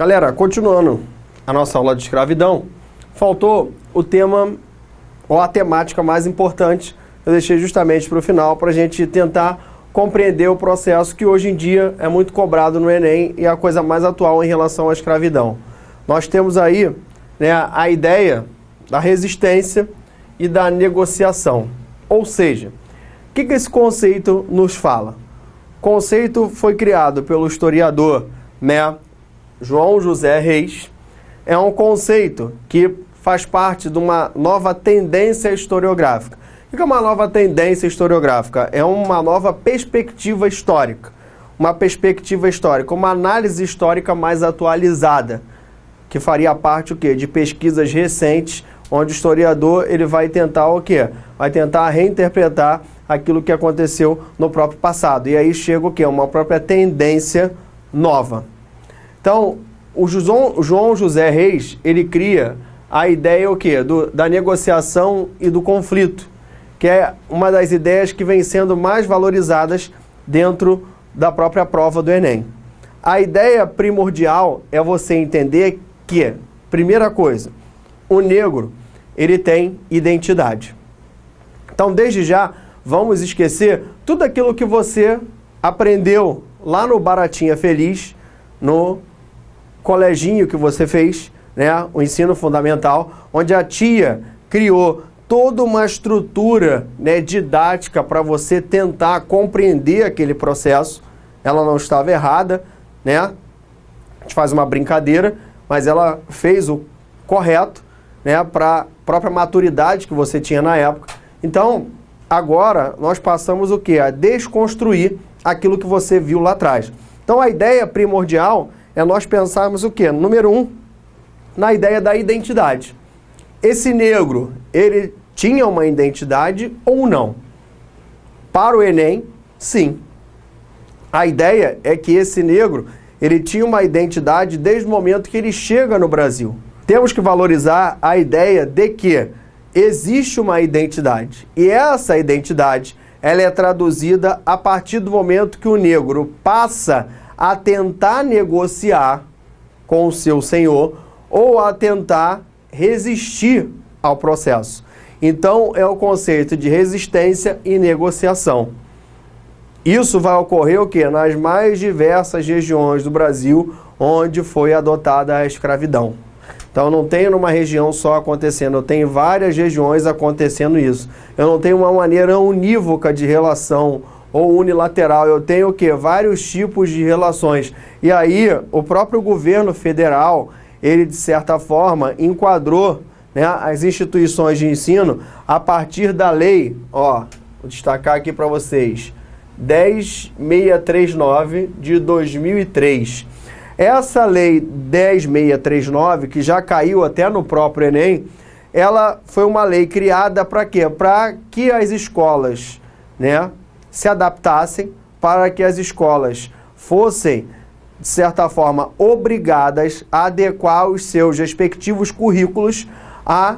Galera, continuando a nossa aula de escravidão, faltou o tema ou a temática mais importante. Eu deixei justamente para o final para a gente tentar compreender o processo que hoje em dia é muito cobrado no Enem e a coisa mais atual em relação à escravidão. Nós temos aí, né, a ideia da resistência e da negociação. Ou seja, o que esse conceito nos fala? O conceito foi criado pelo historiador, né, João José Reis. É um conceito que faz parte de uma nova tendência historiográfica. O que é uma nova tendência historiográfica? É uma nova perspectiva histórica. Uma perspectiva histórica, uma análise histórica mais atualizada, que faria parte o quê? De pesquisas recentes, onde o historiador ele vai tentar o quê? Vai tentar reinterpretar aquilo que aconteceu no próprio passado. E aí chega o quê? Uma própria tendência nova. Então, o João José Reis, ele cria a ideia o quê? Da negociação e do conflito, que é uma das ideias que vem sendo mais valorizadas dentro da própria prova do Enem. A ideia primordial é você entender que, primeira coisa, o negro, ele tem identidade. Então, desde já, vamos esquecer tudo aquilo que você aprendeu lá no Baratinha Feliz, no coleginho que você fez, né, o ensino fundamental, onde a tia criou toda uma estrutura, né, didática para você tentar compreender aquele processo. Ela não estava errada, né? A gente faz uma brincadeira, mas ela fez o correto, né, para a própria maturidade que você tinha na época. Então, agora nós passamos o quê? A desconstruir aquilo que você viu lá atrás. Então, a ideia primordial é nós pensarmos o quê? Número 1, na ideia da identidade. Esse negro, ele tinha uma identidade ou não? Para o Enem, sim. A ideia é que esse negro, ele tinha uma identidade desde o momento que ele chega no Brasil. Temos que valorizar a ideia de que existe uma identidade. E essa identidade, ela é traduzida a partir do momento que o negro passa a tentar negociar com o seu senhor ou a tentar resistir ao processo. Então, é o conceito de resistência e negociação. Isso vai ocorrer o quê? Nas mais diversas regiões do Brasil onde foi adotada a escravidão. Então, não tenho numa região só acontecendo, eu tenho várias regiões acontecendo isso. Eu não tenho uma maneira unívoca de relação ou unilateral, eu tenho o quê? Vários tipos de relações. E aí, o próprio governo federal, ele, de certa forma, enquadrou, né, as instituições de ensino a partir da lei, ó, vou destacar aqui para vocês, 10.639 de 2003. Essa lei 10.639, que já caiu até no próprio Enem, ela foi uma lei criada para quê? Para que as escolas, né, se adaptassem, para que as escolas fossem, de certa forma, obrigadas a adequar os seus respectivos currículos à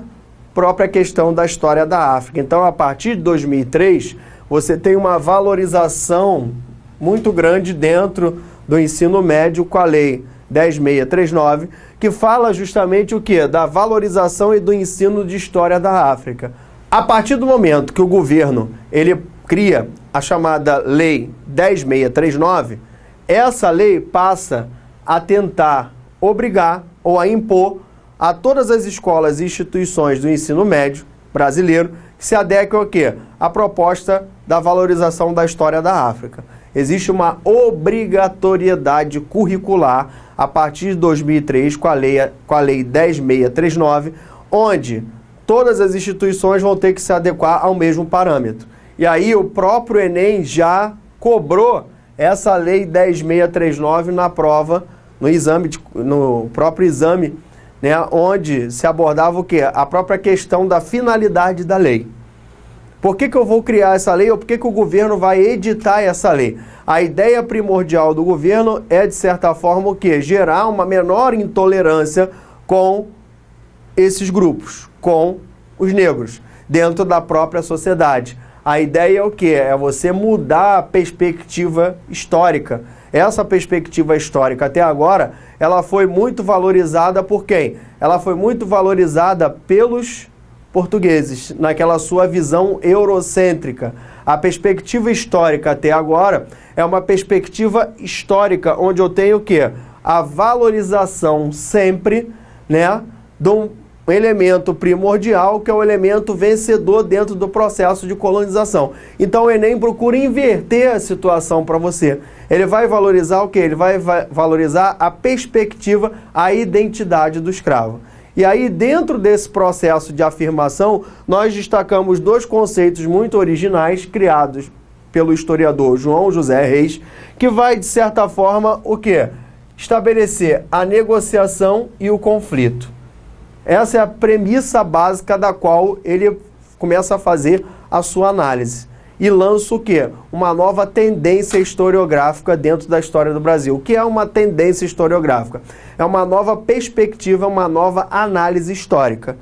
própria questão da história da África. Então, a partir de 2003, você tem uma valorização muito grande dentro do ensino médio com a lei 10.639, que fala justamente o quê? Da valorização e do ensino de história da África. A partir do momento que o governo ele cria a chamada lei 10.639, essa lei passa a tentar obrigar ou a impor a todas as escolas e instituições do ensino médio brasileiro que se adequem ao quê? A proposta da valorização da história da África. Existe uma obrigatoriedade curricular a partir de 2003 com a lei 10.639, onde todas as instituições vão ter que se adequar ao mesmo parâmetro. E aí o próprio Enem já cobrou essa lei 10.639 na prova, no próprio exame, né, onde se abordava o quê? A própria questão da finalidade da lei. Por que eu vou criar essa lei ou por que o governo vai editar essa lei? A ideia primordial do governo é, de certa forma, o quê? Gerar uma menor intolerância com esses grupos, com os negros, dentro da própria sociedade. A ideia é o quê? É você mudar a perspectiva histórica, essa perspectiva histórica até agora, ela foi muito valorizada por quem? Ela foi muito valorizada pelos portugueses, naquela sua visão eurocêntrica. A perspectiva histórica até agora é uma perspectiva histórica onde eu tenho o quê? A valorização sempre, né, de um elemento primordial, que é o elemento vencedor dentro do processo de colonização. Então o Enem procura inverter a situação para você. Ele vai valorizar o quê? Ele vai valorizar a perspectiva, a identidade do escravo. E aí, dentro desse processo de afirmação, nós destacamos dois conceitos muito originais, criados pelo historiador João José Reis, que vai, de certa forma, o quê? Estabelecer a negociação e o conflito. Essa é a premissa básica da qual ele começa a fazer a sua análise. E lança o quê? Uma nova tendência historiográfica dentro da história do Brasil. O que é uma tendência historiográfica? É uma nova perspectiva, uma nova análise histórica.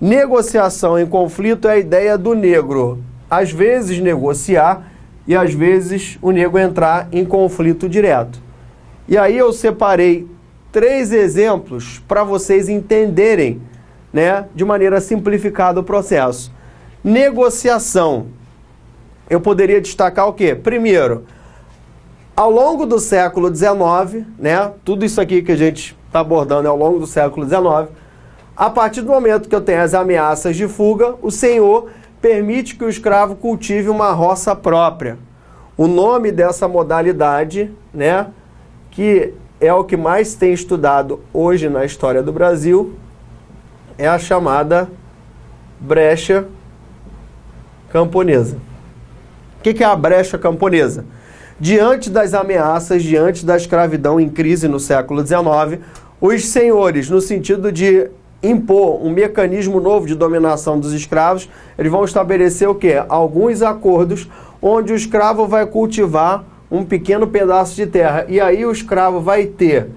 Negociação em conflito é a ideia do negro, às vezes negociar e às vezes o negro entrar em conflito direto. E aí eu separei 3 exemplos para vocês entenderem, né, de maneira simplificada o processo. Negociação. Eu poderia destacar o quê? Primeiro, ao longo do século XIX, né, tudo isso aqui que a gente está abordando é ao longo do século XIX, a partir do momento que eu tenho as ameaças de fuga, o senhor permite que o escravo cultive uma roça própria. O nome dessa modalidade, né, que é o que mais tem estudado hoje na história do Brasil, é a chamada brecha camponesa. O que é a brecha camponesa? Diante das ameaças, diante da escravidão em crise no século XIX, os senhores, no sentido de impor um mecanismo novo de dominação dos escravos, eles vão estabelecer o quê? Alguns acordos onde o escravo vai cultivar um pequeno pedaço de terra. E aí o escravo vai ter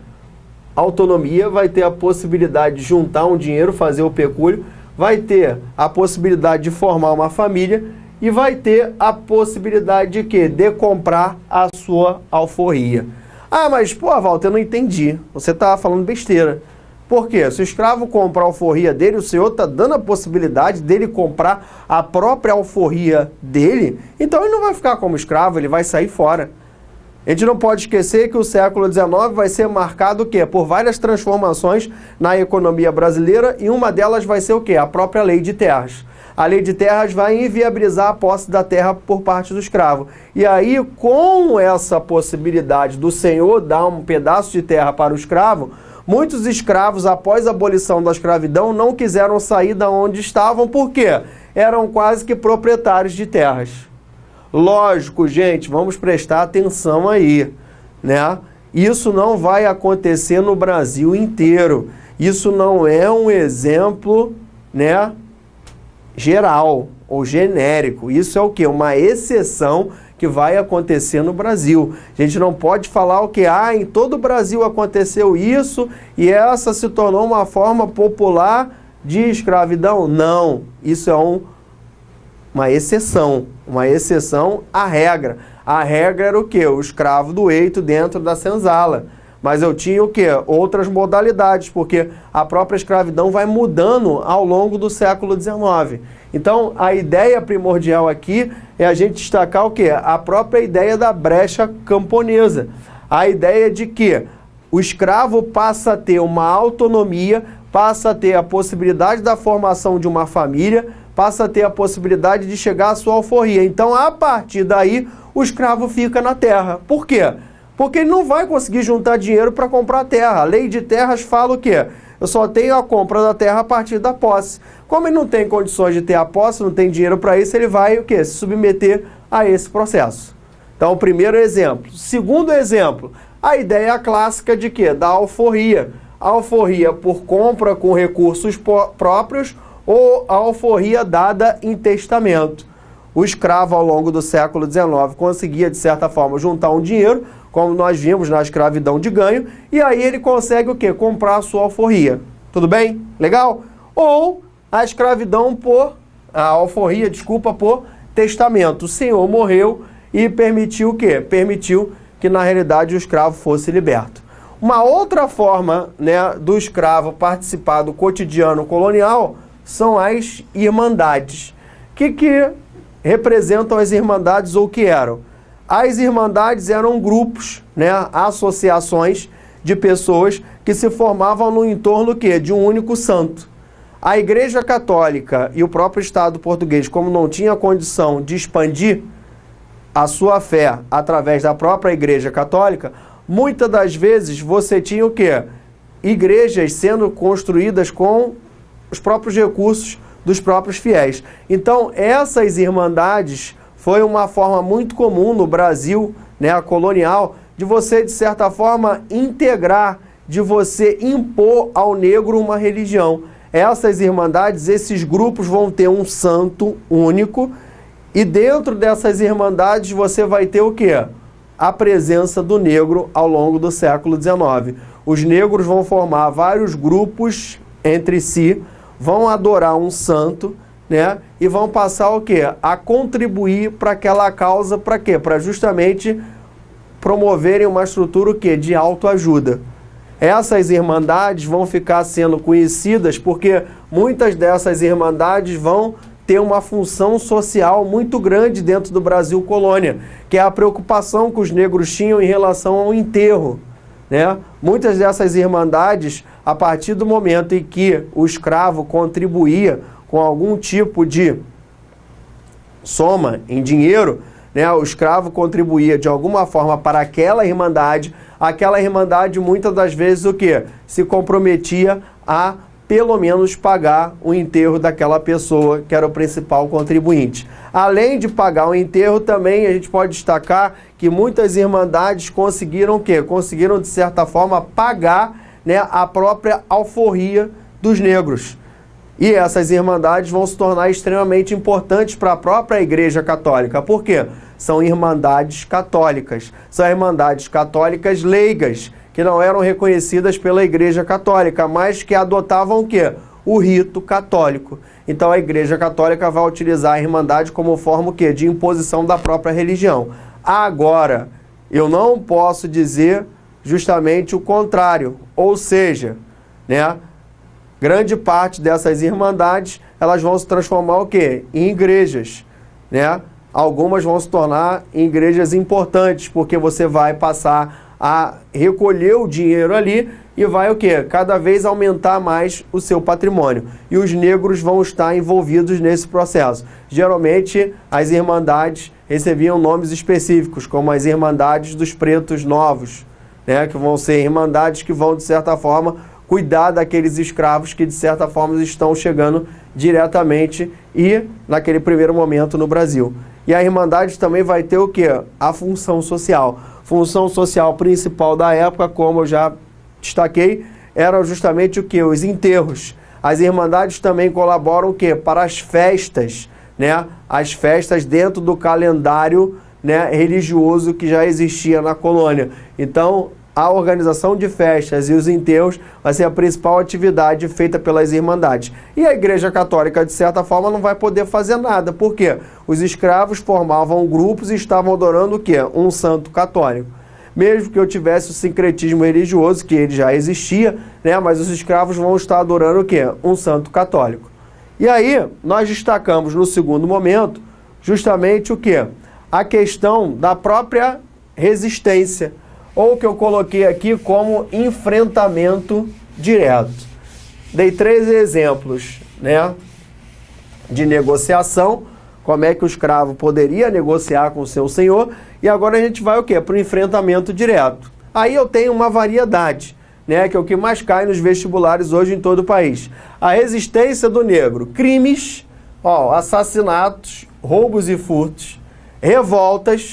autonomia, vai ter a possibilidade de juntar um dinheiro, fazer o pecúlio, vai ter a possibilidade de formar uma família e vai ter a possibilidade de quê? De comprar a sua alforria. Ah, mas, pô, Walter, eu não entendi. Você está falando besteira. Por quê? Se o escravo comprar a alforria dele, o senhor está dando a possibilidade dele comprar a própria alforria dele, então ele não vai ficar como escravo, ele vai sair fora. A gente não pode esquecer que o século XIX vai ser marcado o quê? Por várias transformações na economia brasileira, e uma delas vai ser o quê? A própria lei de terras. A lei de terras vai inviabilizar a posse da terra por parte do escravo. E aí, com essa possibilidade do senhor dar um pedaço de terra para o escravo, muitos escravos, após a abolição da escravidão, não quiseram sair da onde estavam, por quê? Eram quase que proprietários de terras. Lógico, gente, vamos prestar atenção aí, né? Isso não vai acontecer no Brasil inteiro. Isso não é um exemplo, né, geral ou genérico. Isso é o quê? Uma exceção que vai acontecer no Brasil. A gente não pode falar o que em todo o Brasil aconteceu isso e essa se tornou uma forma popular de escravidão. Não, isso é uma exceção à regra. A regra era o quê? O escravo do eito dentro da senzala. Mas eu tinha o quê? Outras modalidades, porque a própria escravidão vai mudando ao longo do século XIX. Então, a ideia primordial aqui é a gente destacar o quê? A própria ideia da brecha camponesa. A ideia de que o escravo passa a ter uma autonomia, passa a ter a possibilidade da formação de uma família, passa a ter a possibilidade de chegar à sua alforria. Então, a partir daí, o escravo fica na terra. Por quê? Porque ele não vai conseguir juntar dinheiro para comprar terra. A lei de terras fala o quê? Eu só tenho a compra da terra a partir da posse. Como ele não tem condições de ter a posse, não tem dinheiro para isso, ele vai o quê? Se submeter a esse processo. Então, o primeiro exemplo. Segundo exemplo, a ideia clássica de quê? Da alforria. A alforria por compra com recursos próprios ou a alforria dada em testamento. O escravo, ao longo do século XIX, conseguia, de certa forma, juntar um dinheiro, como nós vimos na escravidão de ganho, e aí ele consegue o quê? Comprar a sua alforria. Tudo bem? Legal? Ou a escravidão a alforria, por testamento. O senhor morreu e permitiu o quê? Permitiu que na realidade o escravo fosse liberto. Uma outra forma, né, do escravo participar do cotidiano colonial são as irmandades. O que representam as irmandades ou o que eram? As irmandades eram grupos, né, associações de pessoas que se formavam no entorno de um único santo. A Igreja Católica e o próprio Estado português, como não tinha condição de expandir a sua fé através da própria Igreja Católica, muitas das vezes você tinha igrejas sendo construídas com os próprios recursos dos próprios fiéis. Então, essas irmandades foi uma forma muito comum no Brasil, né, colonial, de você, de certa forma, integrar, de você impor ao negro uma religião. Essas irmandades, esses grupos vão ter um santo único, e dentro dessas irmandades você vai ter a presença do negro ao longo do século XIX. Os negros vão formar vários grupos entre si, vão adorar um santo, né, e vão passar a contribuir para aquela causa, para quê? Para justamente promoverem uma estrutura de autoajuda. Essas irmandades vão ficar sendo conhecidas porque muitas dessas irmandades vão ter uma função social muito grande dentro do Brasil colônia, que é a preocupação que os negros tinham em relação ao enterro, né? Muitas dessas irmandades, a partir do momento em que o escravo contribuía com algum tipo de soma em dinheiro, né, o escravo contribuía de alguma forma para aquela irmandade muitas das vezes se comprometia a pelo menos pagar o enterro daquela pessoa que era o principal contribuinte. Além de pagar o enterro, também a gente pode destacar que muitas irmandades conseguiram Conseguiram, de certa forma, pagar, né, a própria alforria dos negros. E essas irmandades vão se tornar extremamente importantes para a própria Igreja Católica. Por quê? São irmandades católicas. São irmandades católicas leigas, que não eram reconhecidas pela Igreja Católica, mas que adotavam o rito católico. Então a Igreja Católica vai utilizar a irmandade como forma de imposição da própria religião. Agora, eu não posso dizer justamente o contrário, ou seja, né, grande parte dessas irmandades, elas vão se transformar em igrejas, né? Algumas vão se tornar em igrejas importantes, porque você vai passar a recolher o dinheiro ali e vai cada vez aumentar mais o seu patrimônio. E os negros vão estar envolvidos nesse processo. Geralmente, as irmandades recebiam nomes específicos, como as Irmandades dos Pretos Novos, né? Que vão ser irmandades que vão, de certa forma, cuidar daqueles escravos que, de certa forma, estão chegando diretamente e, naquele primeiro momento, no Brasil. E a Irmandade também vai ter a função social. Função social principal da época, como eu já destaquei, eram justamente os enterros. As Irmandades também colaboram para as festas, né? As festas dentro do calendário, né, religioso que já existia na colônia. Então, a organização de festas e os enterros vai ser a principal atividade feita pelas irmandades. E a Igreja Católica, de certa forma, não vai poder fazer nada. Por quê? Os escravos formavam grupos e estavam adorando um santo católico. Mesmo que eu tivesse o sincretismo religioso, que ele já existia, né? Mas os escravos vão estar adorando um santo católico. E aí, nós destacamos no segundo momento, justamente a questão da própria resistência, ou que eu coloquei aqui como enfrentamento direto. Dei 3 exemplos, né, de negociação, como é que o escravo poderia negociar com o seu senhor, e agora a gente vai para o enfrentamento direto. Aí eu tenho uma variedade, né, que é o que mais cai nos vestibulares hoje em todo o país. A resistência do negro, crimes, assassinatos, roubos e furtos, revoltas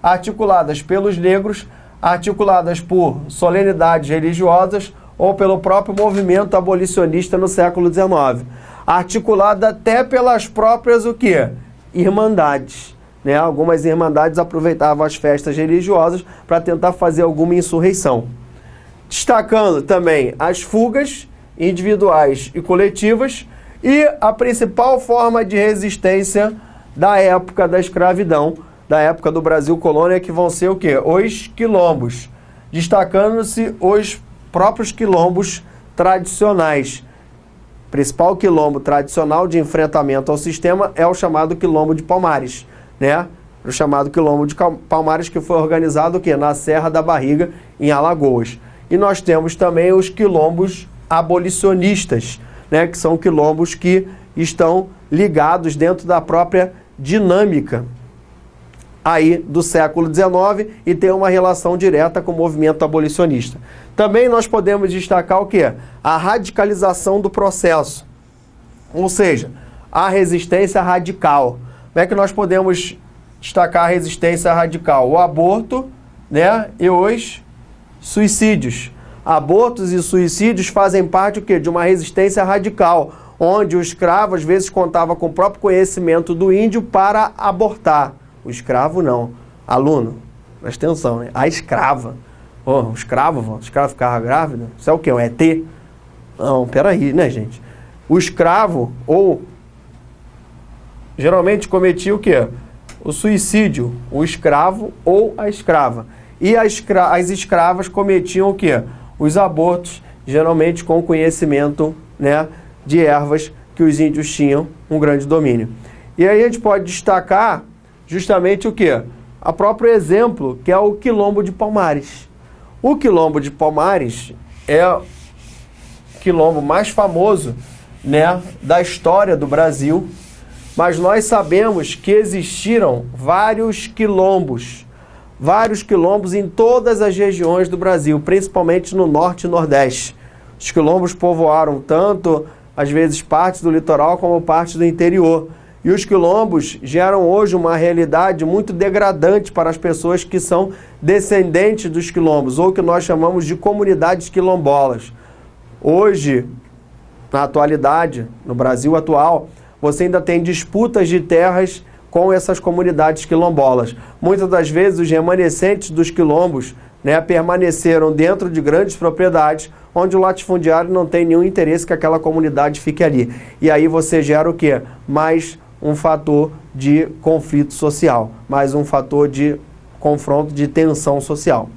articuladas pelos negros, articuladas por solenidades religiosas ou pelo próprio movimento abolicionista no século XIX. Articulada até pelas próprias irmandades, né? Algumas irmandades aproveitavam as festas religiosas para tentar fazer alguma insurreição. Destacando também as fugas individuais e coletivas e a principal forma de resistência da época da escravidão, da época do Brasil colônia, que vão ser o quê? Os quilombos, destacando-se os próprios quilombos tradicionais. O principal quilombo tradicional de enfrentamento ao sistema é o chamado Quilombo de Palmares, né? O chamado Quilombo de Palmares, que foi organizado o quê? Na Serra da Barriga, em Alagoas. E nós temos também os quilombos abolicionistas, né? Que são quilombos que estão ligados dentro da própria dinâmica aí do século XIX e tem uma relação direta com o movimento abolicionista. Também nós podemos destacar o quê? A radicalização do processo, ou seja, a resistência radical. Como é que nós podemos destacar a resistência radical? O aborto, né, e os suicídios. Abortos e suicídios fazem parte o quê? De uma resistência radical, onde o escravo às vezes contava com o próprio conhecimento do índio para abortar. O escravo não. Aluno, presta atenção, né? A escrava. Oh, o escravo ficava grávida? Isso é o quê? Um ET? Não, peraí, né, gente? O escravo, ou geralmente cometia o quê? O suicídio, o escravo ou a escrava. E as escravas cometiam o quê? Os abortos, geralmente com conhecimento, né, de ervas que os índios tinham um grande domínio. E aí a gente pode destacar justamente o quê? A próprio exemplo, que é o Quilombo de Palmares. O Quilombo de Palmares é o quilombo mais famoso, né, da história do Brasil, mas nós sabemos que existiram vários quilombos em todas as regiões do Brasil, principalmente no norte e nordeste. Os quilombos povoaram tanto, às vezes, partes do litoral como partes do interior. E os quilombos geram hoje uma realidade muito degradante para as pessoas que são descendentes dos quilombos, ou que nós chamamos de comunidades quilombolas. Hoje, na atualidade, no Brasil atual, você ainda tem disputas de terras com essas comunidades quilombolas. Muitas das vezes os remanescentes dos quilombos, né, permaneceram dentro de grandes propriedades, onde o latifundiário não tem nenhum interesse que aquela comunidade fique ali. E aí você gera o quê? Mais um fator de conflito social, mais um fator de confronto, de tensão social.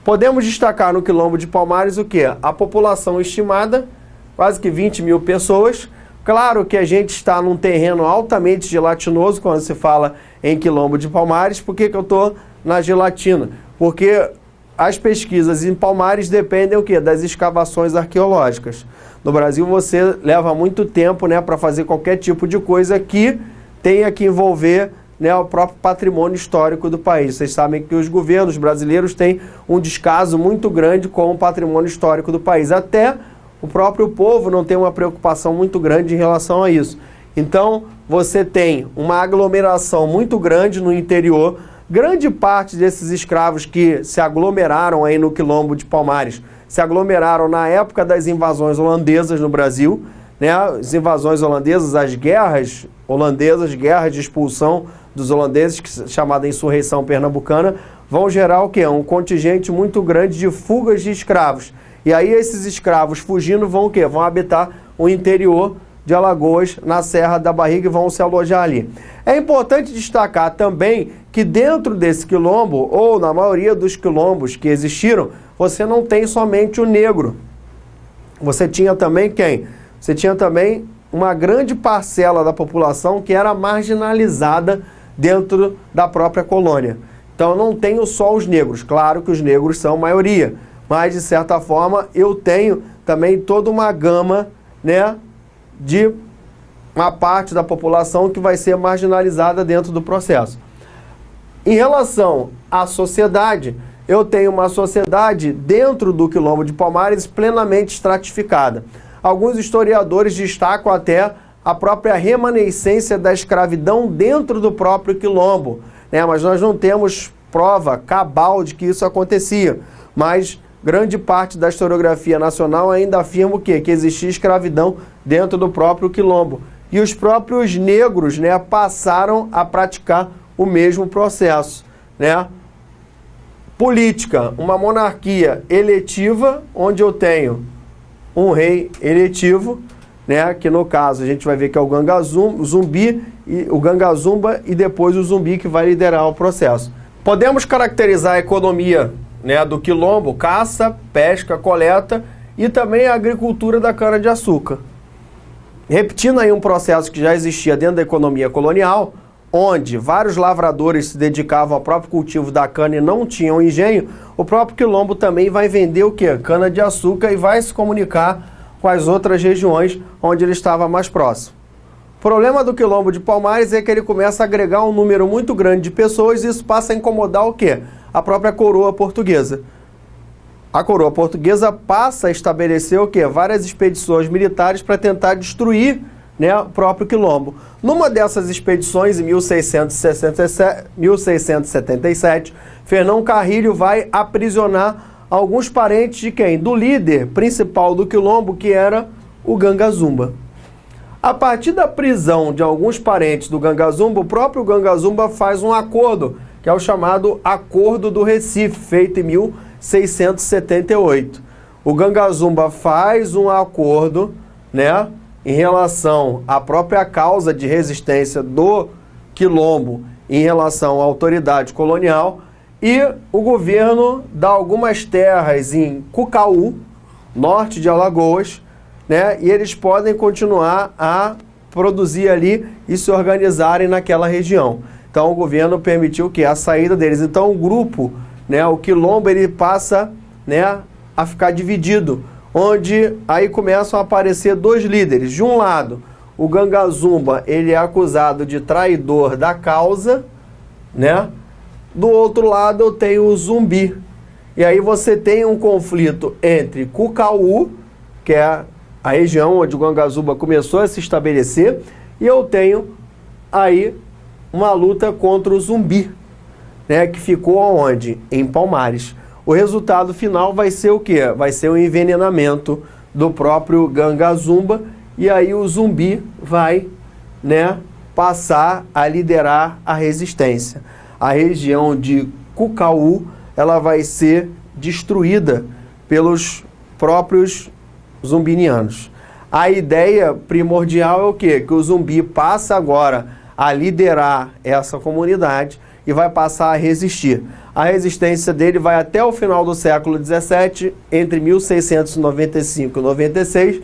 Podemos destacar no Quilombo de Palmares o quê? A população estimada, quase que 20 mil pessoas. Claro que a gente está num terreno altamente gelatinoso quando se fala em Quilombo de Palmares. Por que eu estou na gelatina? Porque as pesquisas em Palmares dependem o quê? Das escavações arqueológicas. No Brasil você leva muito tempo, né, para fazer qualquer tipo de coisa que tenha que envolver, né, o próprio patrimônio histórico do país. Vocês sabem que os governos brasileiros têm um descaso muito grande com o patrimônio histórico do país. Até o próprio povo não tem uma preocupação muito grande em relação a isso. Então, você tem uma aglomeração muito grande no interior. Grande parte desses escravos que se aglomeraram aí no Quilombo de Palmares se aglomeraram na época das invasões holandesas no Brasil, né? As invasões holandesas, as guerras holandesas, guerras de expulsão dos holandeses, que chamada insurreição pernambucana, vão gerar o quê? Um contingente muito grande de fugas de escravos. E aí esses escravos fugindo vão o quê? Vão habitar o interior de Alagoas, na Serra da Barriga, e vão se alojar ali. É importante destacar também que dentro desse quilombo, ou na maioria dos quilombos que existiram, você não tem somente o negro. Você tinha também quem? Você tinha também uma grande parcela da população que era marginalizada dentro da própria colônia. Então não tenho só os negros. Claro que os negros são maioria, mas de certa forma eu tenho também toda uma gama, né, de uma parte da população que vai ser marginalizada dentro do processo. Em relação à sociedade, eu tenho uma sociedade dentro do Quilombo de Palmares plenamente estratificada. Alguns historiadores destacam até a própria remanescência da escravidão dentro do próprio quilombo, né? Mas nós não temos prova cabal de que isso acontecia. Mas grande parte da historiografia nacional ainda afirma o quê? Que existia escravidão dentro do próprio quilombo. E os próprios negros, né, passaram a praticar o mesmo processo, né? Política, uma monarquia eletiva, onde eu tenho um rei eletivo, né, que no caso a gente vai ver que é o Gangazumba e depois o Zumbi que vai liderar o processo. Podemos caracterizar a economia, né, do quilombo, caça, pesca, coleta e também a agricultura da cana-de-açúcar. Repetindo aí um processo que já existia dentro da economia colonial, onde vários lavradores se dedicavam ao próprio cultivo da cana e não tinham engenho, o próprio quilombo também vai vender o quê? Cana-de-açúcar e vai se comunicar com as outras regiões onde ele estava mais próximo. O problema do quilombo de Palmares é que ele começa a agregar um número muito grande de pessoas e isso passa a incomodar o quê? A própria coroa portuguesa. A coroa portuguesa passa a estabelecer o quê? Várias expedições militares para tentar destruir, né, o próprio quilombo. Numa dessas expedições, em 1677, Fernão Carrilho vai aprisionar alguns parentes de quem? Do líder principal do quilombo, que era o Gangazumba. A partir da prisão de alguns parentes do Gangazumba, o próprio Gangazumba faz um acordo, que é o chamado Acordo do Recife, feito em 1678. O Gangazumba faz um acordo, né, em relação à própria causa de resistência do quilombo em relação à autoridade colonial, e o governo dá algumas terras em Cucaú, norte de Alagoas, né, e eles podem continuar a produzir ali e se organizarem naquela região. Então o governo permitiu que a saída deles. Então o grupo, né, o quilombo, ele passa, né, a ficar dividido, onde aí começam a aparecer dois líderes. De um lado, o Gangazumba, ele é acusado de traidor da causa, né? Do outro lado eu tenho o Zumbi. E aí você tem um conflito entre Cucaú, que é a região onde o Gangazumba começou a se estabelecer, e eu tenho aí uma luta contra o Zumbi, né, que ficou onde? Em Palmares. O resultado final vai ser o quê? Vai ser o envenenamento do próprio Gangazumba, e aí o Zumbi vai, né, passar a liderar a resistência. A região de Cucaú, ela vai ser destruída pelos próprios zumbinianos. A ideia primordial é o quê? Que o Zumbi passa agora a liderar essa comunidade e vai passar a resistir. A resistência dele vai até o final do século XVII, entre 1695 e 96.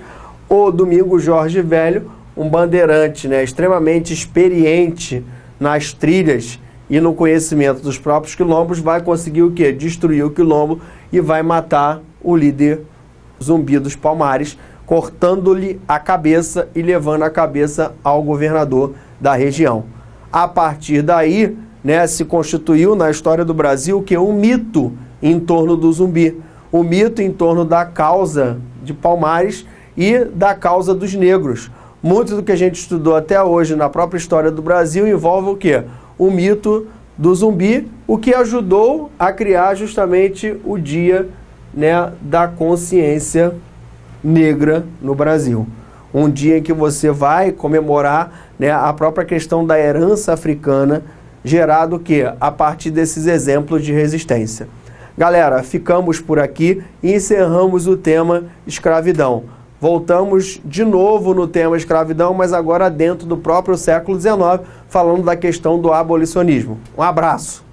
O Domingos Jorge Velho, um bandeirante, né, extremamente experiente nas trilhas e no conhecimento dos próprios quilombos, vai conseguir o quê? Destruir o quilombo e vai matar o líder Zumbi dos Palmares, cortando-lhe a cabeça e levando a cabeça ao governador da região. A partir daí, né, se constituiu na história do Brasil que um mito em torno do Zumbi, o mito em torno da causa de Palmares e da causa dos negros. Muito do que a gente estudou até hoje na própria história do Brasil envolve o quê? O mito do Zumbi, o que ajudou a criar justamente o dia, né, da consciência negra no Brasil. Um dia em que você vai comemorar, né, a própria questão da herança africana, gerado o quê? A partir desses exemplos de resistência. Galera, ficamos por aqui e encerramos o tema escravidão. Voltamos de novo no tema escravidão, mas agora dentro do próprio século XIX, falando da questão do abolicionismo. Um abraço!